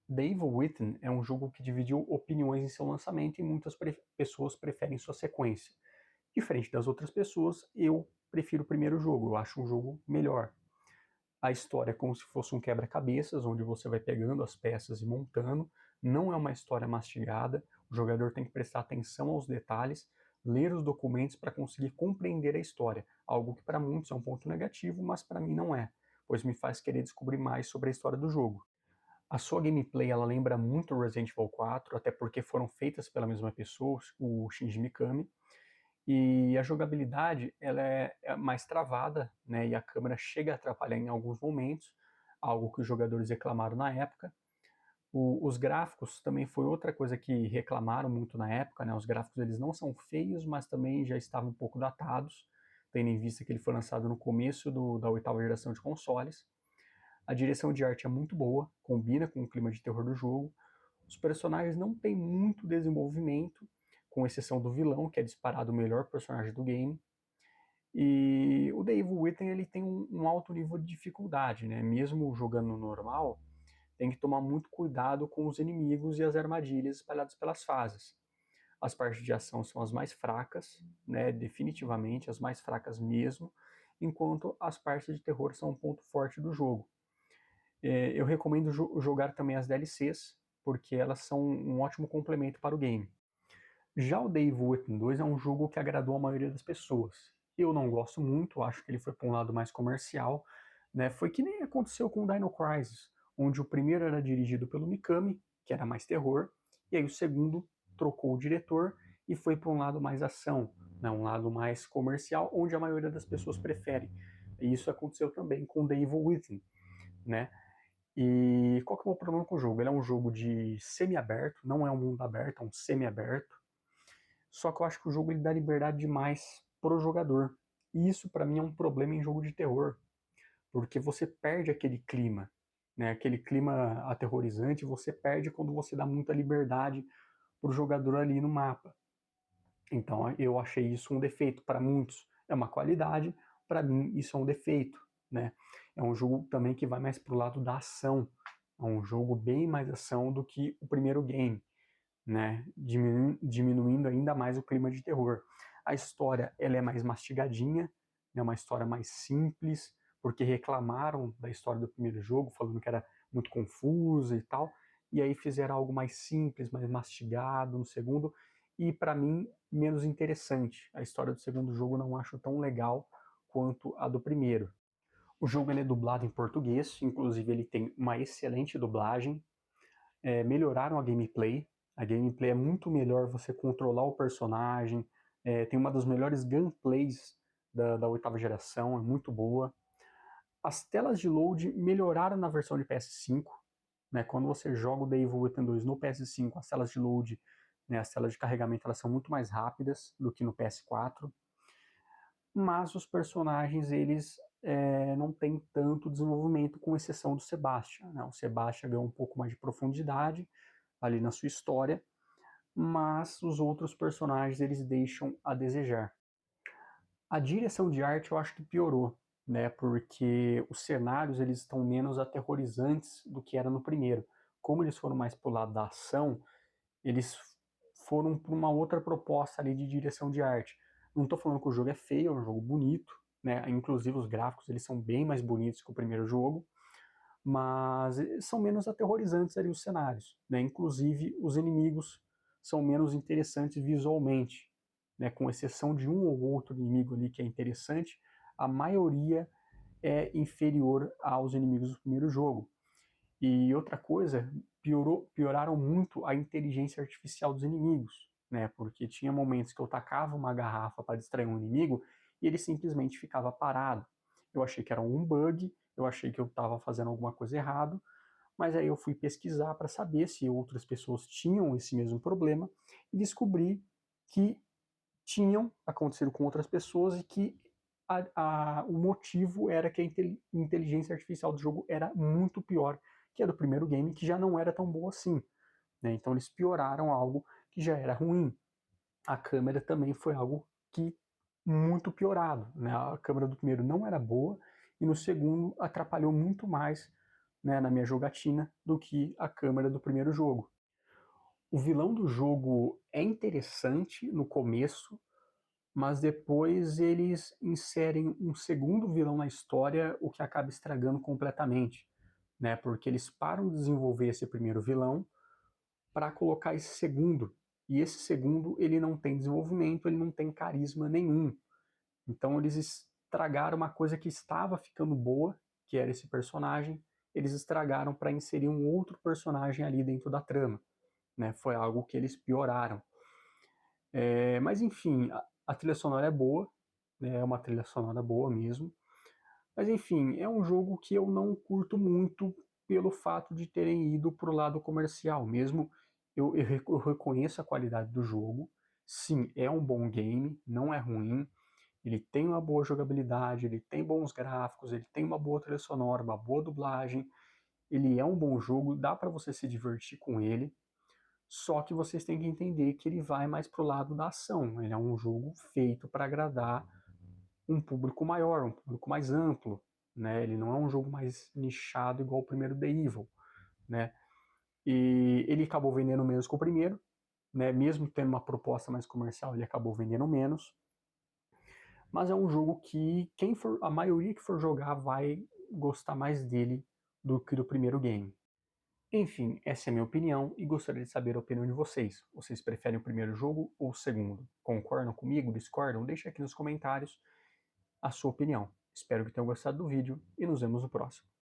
The Evil Within é um jogo que dividiu opiniões em seu lançamento e muitas pessoas preferem sua sequência. Diferente das outras pessoas, eu prefiro o primeiro jogo, eu acho um jogo melhor. A história é como se fosse um quebra-cabeças, onde você vai pegando as peças e montando. Não é uma história mastigada, o jogador tem que prestar atenção aos detalhes, ler os documentos para conseguir compreender a história, algo que para muitos é um ponto negativo, mas para mim não é, pois me faz querer descobrir mais sobre a história do jogo. A sua gameplay ela lembra muito Resident Evil 4, até porque foram feitas pela mesma pessoa, o Shinji Mikami, e a jogabilidade ela é mais travada, né, e a câmera chega a atrapalhar em alguns momentos, algo que os jogadores reclamaram na época. Os gráficos também foi outra coisa que reclamaram muito na época, né, os gráficos eles não são feios, mas também já estavam um pouco datados, tendo em vista que ele foi lançado no começo da oitava geração de consoles. A direção de arte é muito boa, combina com o clima de terror do jogo. Os personagens não têm muito desenvolvimento, com exceção do vilão, que é disparado o melhor personagem do game. E o The Evil Within ele tem um alto nível de dificuldade, né? Mesmo jogando no normal, tem que tomar muito cuidado com os inimigos e as armadilhas espalhadas pelas fases. As partes de ação são as mais fracas, né? Definitivamente as mais fracas mesmo, enquanto as partes de terror são um ponto forte do jogo. Eu recomendo jogar também as DLCs, porque elas são um ótimo complemento para o game. Já o The Evil Within 2 é um jogo que agradou a maioria das pessoas. Eu não gosto muito, acho que ele foi para um lado mais comercial, né? Foi que nem aconteceu com o Dino Crisis, onde o primeiro era dirigido pelo Mikami, que era mais terror, e aí o segundo trocou o diretor e foi para um lado mais ação, né? Um lado mais comercial, onde a maioria das pessoas prefere. E isso aconteceu também com The Evil Within, né? E qual que é o problema com o jogo? Ele é um jogo de semi-aberto, não é um mundo aberto, é um semi-aberto. Só que eu acho que o jogo ele dá liberdade demais pro jogador. E isso para mim é um problema em jogo de terror, porque você perde aquele clima, né? Aquele clima aterrorizante, você perde quando você dá muita liberdade pro jogador ali no mapa. Então eu achei isso um defeito. Para muitos é uma qualidade, para mim isso é um defeito, né? É um jogo também que vai mais pro lado da ação. É um jogo bem mais ação do que o primeiro game, né? Diminuindo ainda mais o clima de terror. A história ela é mais mastigadinha, é uma história mais simples, porque reclamaram da história do primeiro jogo, falando que era muito confusa e tal, e aí fizeram algo mais simples, mais mastigado no segundo, e para mim menos interessante. A história do segundo jogo não acho tão legal quanto a do primeiro. O jogo ele é dublado em português, inclusive ele tem uma excelente dublagem. Melhoraram a gameplay é muito melhor você controlar o personagem, tem uma das melhores gameplays da oitava geração, é muito boa. As telas de load melhoraram na versão de PS5, né? Quando você joga o The Evil Within 2 no PS5, as telas de load, né, as telas de carregamento, elas são muito mais rápidas do que no PS4, mas os personagens, eles não têm tanto desenvolvimento, com exceção do Sebastian, né? O Sebastian ganhou um pouco mais de profundidade ali na sua história, mas os outros personagens eles deixam a desejar. A direção de arte eu acho que piorou, né? Porque os cenários eles estão menos aterrorizantes do que era no primeiro. Como eles foram mais pro lado da ação, eles foram para uma outra proposta ali de direção de arte. Não estou falando que o jogo é feio, é um jogo bonito, né? Inclusive os gráficos eles são bem mais bonitos que o primeiro jogo, mas são menos aterrorizantes ali os cenários, né? Inclusive os inimigos são menos interessantes visualmente, né? Com exceção de um ou outro inimigo ali que é interessante, a maioria é inferior aos inimigos do primeiro jogo. E outra coisa, pioraram muito a inteligência artificial dos inimigos, né? Porque tinha momentos que eu tacava uma garrafa para distrair um inimigo e ele simplesmente ficava parado. Eu achei que era um bug, eu achei que eu estava fazendo alguma coisa errado, mas aí eu fui pesquisar para saber se outras pessoas tinham esse mesmo problema e descobri que tinham acontecido com outras pessoas e que o motivo era que a inteligência artificial do jogo era muito pior que a do primeiro game, que já não era tão boa assim, né? Então eles pioraram algo que já era ruim. A câmera também foi algo que muito piorado, né? A câmera do primeiro não era boa e no segundo atrapalhou muito mais, né, na minha jogatina do que a câmera do primeiro jogo. O vilão do jogo é interessante no começo, mas depois eles inserem um segundo vilão na história, o que acaba estragando completamente, né? Porque eles param de desenvolver esse primeiro vilão para colocar esse segundo. E esse segundo, ele não tem desenvolvimento, ele não tem carisma nenhum. Então eles estragaram uma coisa que estava ficando boa, que era esse personagem, eles estragaram para inserir um outro personagem ali dentro da trama, né? Foi algo que eles pioraram. Mas enfim, a trilha sonora é boa, né? É uma trilha sonora boa mesmo. Mas enfim, é um jogo que eu não curto muito pelo fato de terem ido para o lado comercial. Mesmo eu reconheço a qualidade do jogo. Sim, é um bom game, não é ruim. Ele tem uma boa jogabilidade, ele tem bons gráficos, ele tem uma boa trilha sonora, uma boa dublagem. Ele é um bom jogo, dá para você se divertir com ele. Só que vocês têm que entender que ele vai mais pro lado da ação. Ele é um jogo feito para agradar um público maior, um público mais amplo, né? Ele não é um jogo mais nichado igual o primeiro The Evil, né? E ele acabou vendendo menos que o primeiro, né? Mesmo tendo uma proposta mais comercial, ele acabou vendendo menos. Mas é um jogo que a maioria que for jogar vai gostar mais dele do que do primeiro game. Enfim, essa é a minha opinião e gostaria de saber a opinião de vocês. Vocês preferem o primeiro jogo ou o segundo? Concordam comigo? Discordam? Deixe aqui nos comentários a sua opinião. Espero que tenham gostado do vídeo e nos vemos no próximo.